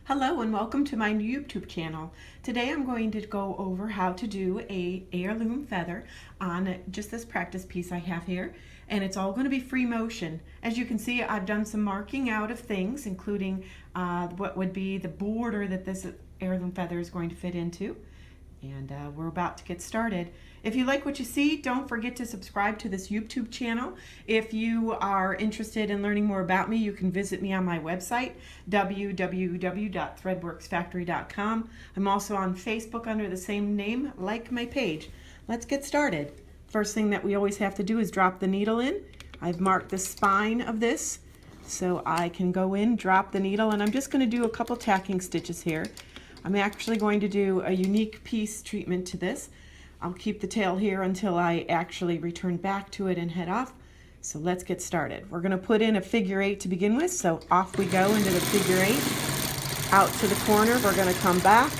Hello and welcome to my new YouTube channel. Today I'm going to go over how to do a heirloom feather on just this practice piece I have here, and it's all going to be free motion. As you can see, I've done some marking out of things, including what would be the border that this heirloom feather is going to fit into, and we're about to get started. If you like what you see, don't forget to subscribe to this YouTube channel. If you are interested in learning more about me, you can visit me on my website, www.threadworksfactory.com. I'm also on Facebook under the same name. Like my page. Let's get started. First thing that we always have to do is drop the needle in. I've marked the spine of this so I can go in, drop the needle, and I'm just going to do a couple tacking stitches here. I'm actually going to do a unique piece treatment to this. I'll keep the tail here until I actually return back to it and head off. So let's get started. We're going to put in a figure 8 to begin with, so off we go into the figure 8. Out to the corner, we're going to come back,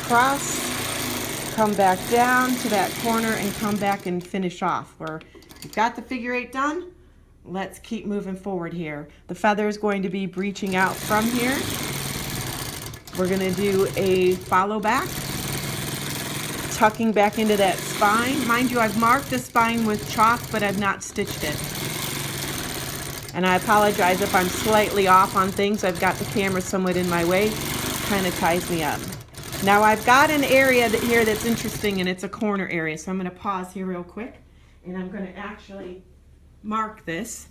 cross, come back down to that corner, and come back and finish off. We've got the figure 8 done. Let's keep moving forward here. The feather is going to be breaching out from here. We're going to do a follow back, tucking back into that spine. Mind you, I've marked the spine with chalk, but I've not stitched it. And I apologize if I'm slightly off on things. I've got the camera somewhat in my way. Kind of ties me up. Now I've got an area here that's interesting, and it's a corner area. So I'm going to pause here real quick, and I'm going to actually mark this.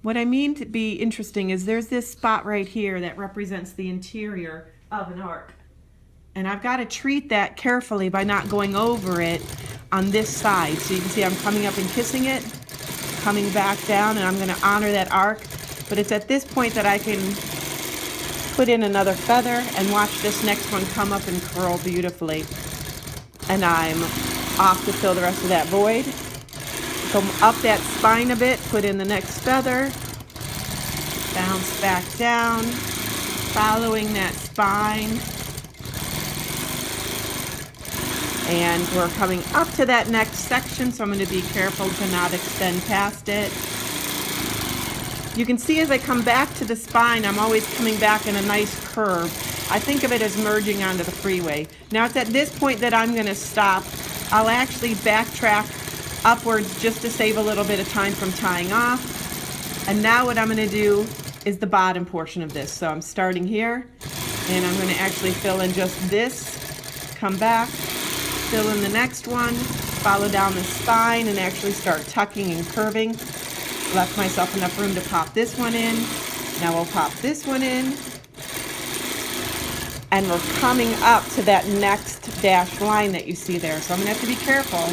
What I mean to be interesting is there's this spot right here that represents the interior of an arc. And I've got to treat that carefully by not going over it on this side. So you can see I'm coming up and kissing it, coming back down, and I'm going to honor that arc. But it's at this point that I can put in another feather and watch this next one come up and curl beautifully. And I'm off to fill the rest of that void. Go up that spine a bit, put in the next feather, bounce back down, following that spine. And we're coming up to that next section, so I'm going to be careful to not extend past it. You can see as I come back to the spine, I'm always coming back in a nice curve. I think of it as merging onto the freeway. Now it's at this point that I'm going to stop. I'll actually backtrack upwards just to save a little bit of time from tying off. And now what I'm going to do is the bottom portion of this. So I'm starting here, and I'm going to actually fill in just this, come back, fill in the next one, follow down the spine, and actually start tucking and curving. Left myself enough room to pop this one in. Now we'll pop this one in. And we're coming up to that next dashed line that you see there. So I'm going to have to be careful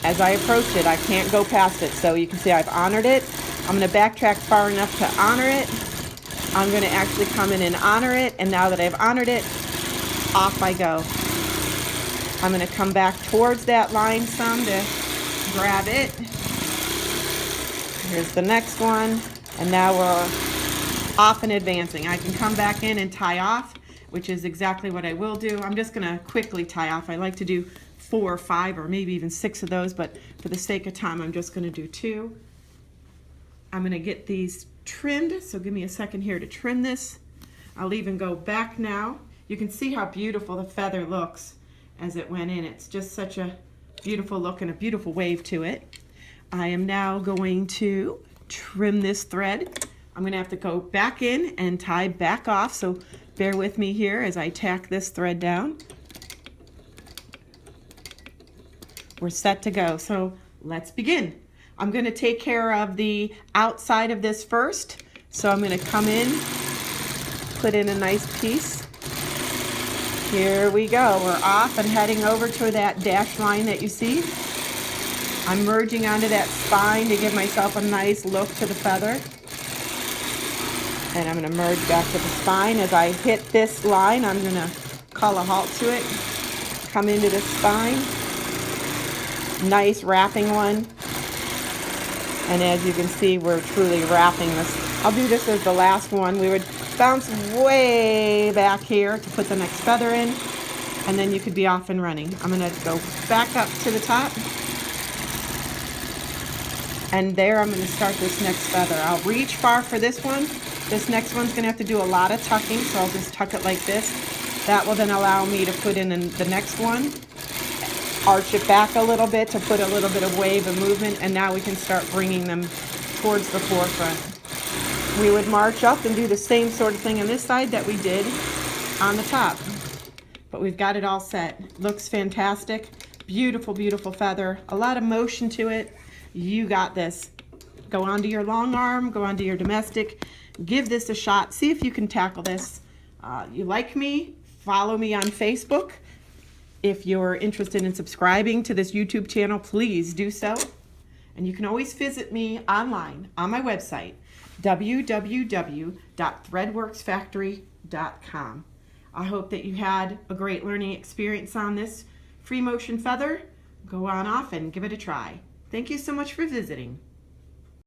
as I approach it. I can't go past it. So you can see I've honored it. I'm going to backtrack far enough to honor it. I'm going to actually come in and honor it. And now that I've honored it, off I go. I'm going to come back towards that line some to grab it. Here's the next one. And now we're off and advancing. I can come back in and tie off, which is exactly what I will do. I'm just going to quickly tie off. I like to do 4 or 5 or maybe even 6 of those, but for the sake of time, I'm just going to do 2. I'm going to get these trimmed, so give me a second here to trim this. I'll even go back now. You can see how beautiful the feather looks as it went in. It's just such a beautiful look and a beautiful wave to it. I am now going to trim this thread. I'm going to have to go back in and tie back off, so bear with me here as I tack this thread down. We're set to go, so let's begin. I'm going to take care of the outside of this first. So I'm going to come in, put in a nice piece. Here we go. We're off and heading over to that dashed line that you see. I'm merging onto that spine to give myself a nice look to the feather. And I'm going to merge back to the spine. As I hit this line, I'm going to call a halt to it. Come into the spine. Nice wrapping one. And as you can see, we're truly wrapping this. I'll do this as the last one. We would bounce way back here to put the next feather in, and then you could be off and running. I'm going to go back up to the top. And there I'm going to start this next feather. I'll reach far for this one. This next one's going to have to do a lot of tucking, so I'll just tuck it like this. That will then allow me to put in the next one, arch it back a little bit to put a little bit of wave and movement, and now we can start bringing them towards the forefront. We would march up and do the same sort of thing on this side that we did on the top. But we've got it all set. Looks fantastic. Beautiful, beautiful feather. A lot of motion to it. You got this. Go onto your long arm, go onto your domestic. Give this a shot. See if you can tackle this. You like me? Follow me on Facebook. If you're interested in subscribing to this YouTube channel, please do so. And you can always visit me online on my website, www.threadworksfactory.com. I hope that you had a great learning experience on this free motion feather. Go on off and give it a try. Thank you so much for visiting.